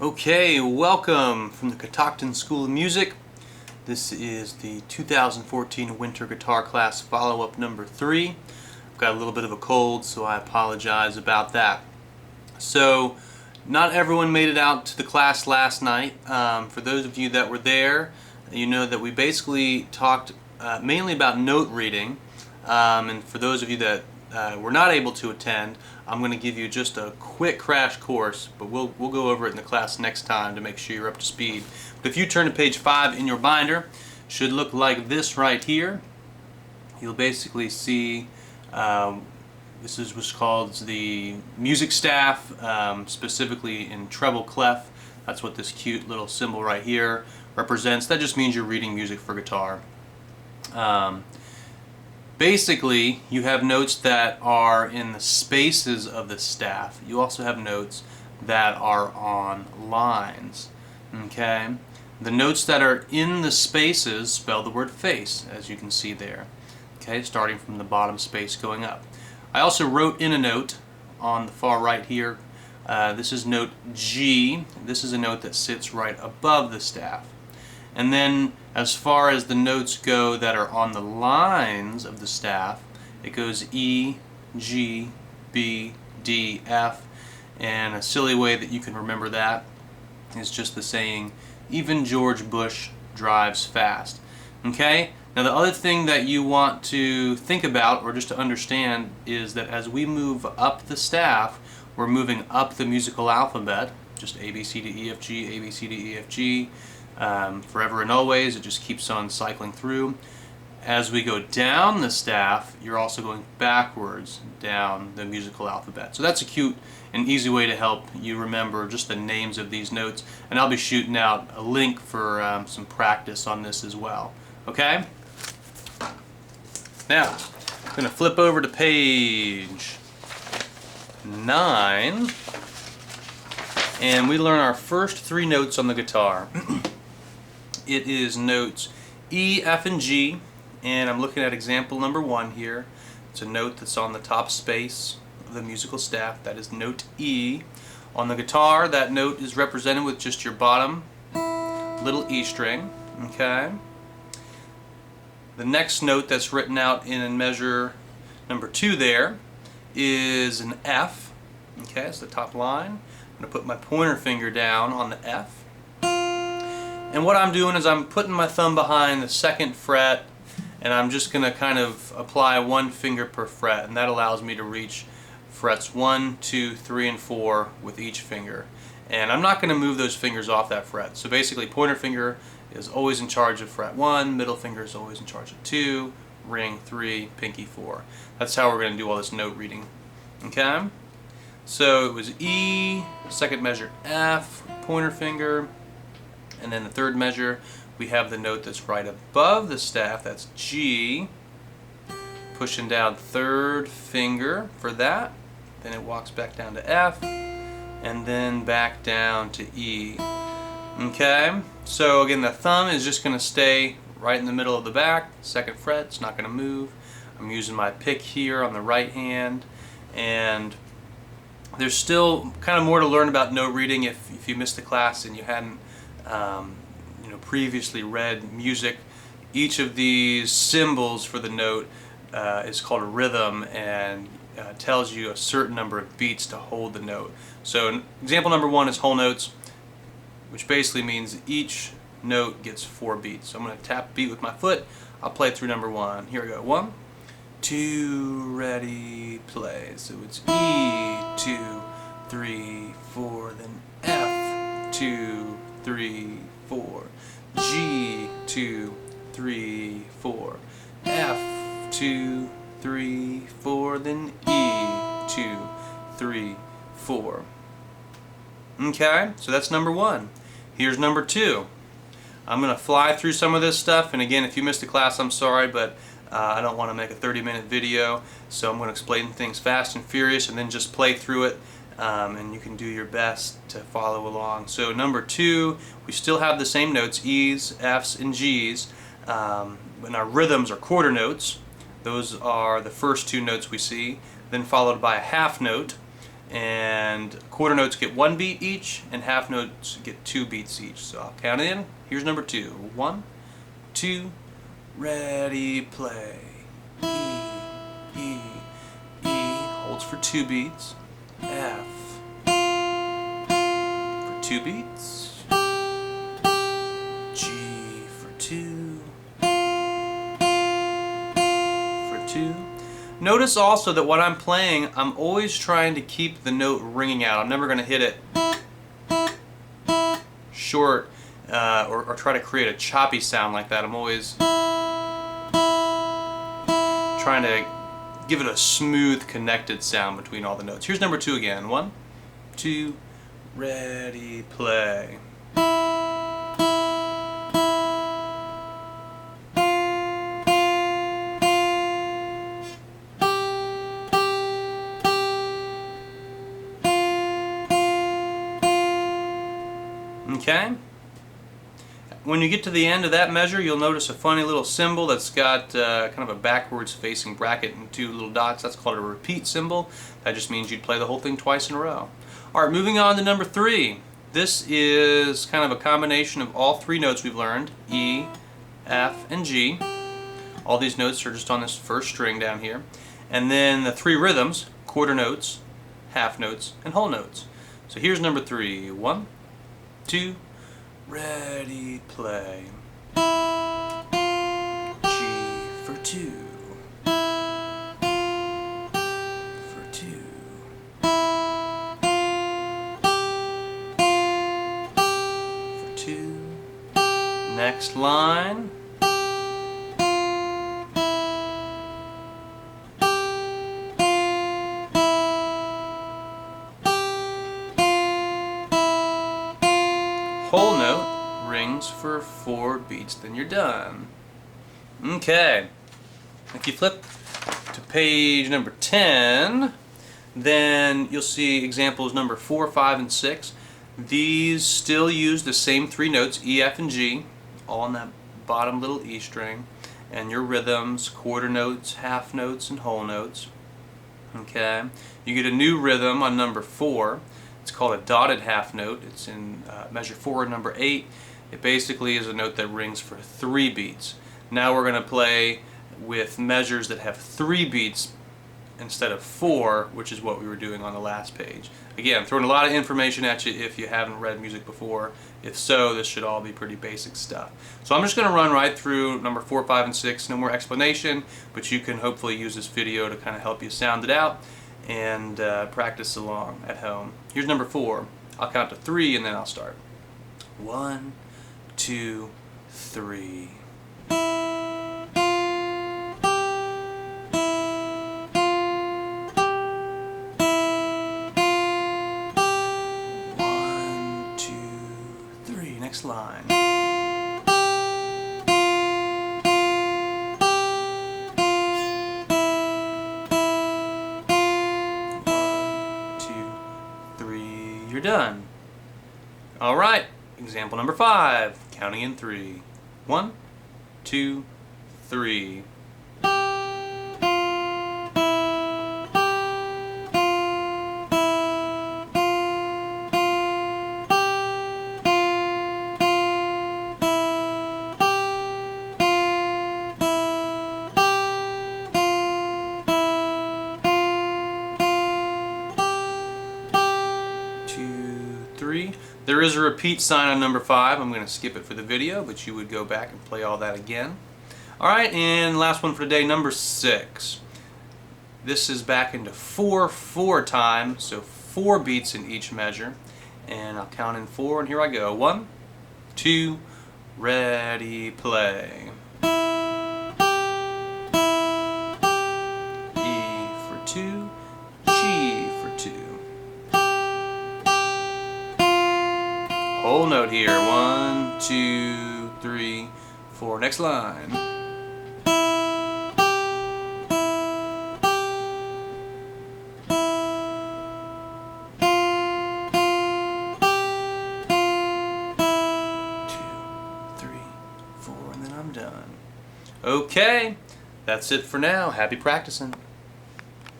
Okay, welcome from the Catoctin School of Music. This is the 2014 Winter Guitar Class follow-up number 3. I've got a little bit of a cold, so I apologize about that. So, not everyone made it out to the class last night. For those of you that were there, you know that we basically talked mainly about note reading. And for those of you that were not able to attend, I'm going to give you just a quick crash course, but we'll go over it in the class next time to make sure you're up to speed. But if you turn to page 5 in your binder, it should look like this right here. You'll basically see this is what's called the music staff, specifically in treble clef. That's what this cute little symbol right here represents. That just means you're reading music for guitar. Basically, you have notes that are in the spaces of the staff. You also have notes that are on lines. Okay? The notes that are in the spaces spell the word face, as you can see there. Okay, starting from the bottom space going up. I also wrote in a note on the far right here. This is note G. This is a note that sits right above the staff. And then as far as the notes go that are on the lines of the staff, it goes E, G, B, D, F, and a silly way that you can remember that is just the saying, even George Bush drives fast. Okay? Now the other thing that you want to think about, or just to understand, is that as we move up the staff, we're moving up the musical alphabet, just A, B, C, D, E, F, G, A, B, C, D, E, F, G, forever and always. It just keeps on cycling through. As we go down the staff, you're also going backwards down the musical alphabet. So that's a cute and easy way to help you remember just the names of these notes. And I'll be shooting out a link for some practice on this as well. Okay? Now, I'm going to flip over to page 9. And we learn our first 3 notes on the guitar. It is notes E, F, and G, and I'm looking at example number 1 here. It's a note that's on the top space of the musical staff. That is note E. On the guitar, that note is represented with just your bottom little E string. Okay. The next note that's written out in measure number 2 there is an F. Okay, it's the top line. I'm going to put my pointer finger down on the F. And what I'm doing is I'm putting my thumb behind the 2nd fret, and I'm just going to kind of apply 1 finger per fret, and that allows me to reach frets 1, 2, 3, and 4 with each finger. And I'm not going to move those fingers off that fret. So basically, pointer finger is always in charge of fret 1, middle finger is always in charge of 2, ring 3, pinky 4. That's how we're going to do all this note reading. Okay? So it was E, 2nd measure F, pointer finger, and then the 3rd measure we have the note that's right above the staff, that's G, pushing down 3rd finger for that, then it walks back down to F, and then back down to E. Okay, so again the thumb is just going to stay right in the middle of the back, 2nd fret, it's not going to move. I'm using my pick here on the right hand, and there's still kind of more to learn about note reading if you missed the class and you hadn't previously read music. Each of these symbols for the note is called a rhythm and tells you a certain number of beats to hold the note. So example number 1 is whole notes, which basically means each note gets 4 beats. So I'm going to tap beat with my foot. I'll play through number 1. Here we go. 1, 2, ready, play. So it's E, 2, 3, 4, then F, 2, 3, 4, G, 2, 3, 4, F, 2, 3, 4, then E, 2, 3, 4. Okay, so that's number 1. Here's number 2. I'm going to fly through some of this stuff, and again, if you missed the class, I'm sorry, but I don't want to make a 30-minute video, so I'm going to explain things fast and furious and then just play through it. And you can do your best to follow along. So number 2, we still have the same notes, E's, F's, and G's. And our rhythms are quarter notes. Those are the first 2 notes we see, then followed by a half note, and quarter notes get 1 beat each, and half notes get 2 beats each. So I'll count in. Here's number 2. 1, 2, ready, play. E, E, E, holds for 2 beats. F, for 2 beats. G for 2, for 2. Notice also that when I'm playing, I'm always trying to keep the note ringing out. I'm never going to hit it short or try to create a choppy sound like that. I'm always trying to give it a smooth, connected sound between all the notes. Here's number 2 again. 1, 2, ready, play. Okay? When you get to the end of that measure, you'll notice a funny little symbol that's got kind of a backwards facing bracket and 2 little dots. That's called a repeat symbol. That just means you'd play the whole thing twice in a row. Alright, moving on to number 3. This is kind of a combination of all 3 notes we've learned, E, F, and G. All these notes are just on this first string down here. And then the 3 rhythms, quarter notes, half notes, and whole notes. So here's number 3. 1, 2, ready, play. G for 2. For 2. For 2. Next line. Whole note rings for 4 beats, then you're done. Okay, if you flip to page number 10, then you'll see examples number 4, 5, and 6. These still use the same 3 notes, E, F, and G, all on that bottom little E string, and your rhythms, quarter notes, half notes, and whole notes. Okay, you get a new rhythm on number 4. It's called a dotted half note. It's in measure 4, number 8. It basically is a note that rings for 3 beats. Now we're going to play with measures that have 3 beats instead of 4, which is what we were doing on the last page. Again, throwing a lot of information at you if you haven't read music before. If so, this should all be pretty basic stuff. So I'm just going to run right through number 4, 5, and 6. No more explanation, but you can hopefully use this video to kind of help you sound it out and practice along at home. Here's number 4. I'll count to 3 and then I'll start. 1, 2, 3. Next line. 1, 2, 3. You're done. All right. Example number 5. Counting in 3. 1, 2, 3. There is a repeat sign on number 5. I'm going to skip it for the video, but you would go back and play all that again. Alright, and last one for today, number 6. This is back into 4/4 time, so 4 beats in each measure. And I'll count in 4, and here I go. 1, 2, ready, play. E for 2, G for 2. Whole note here. 1, 2, 3, 4. Next line. 2, 3, 4, and then I'm done. Okay, that's it for now. Happy practicing.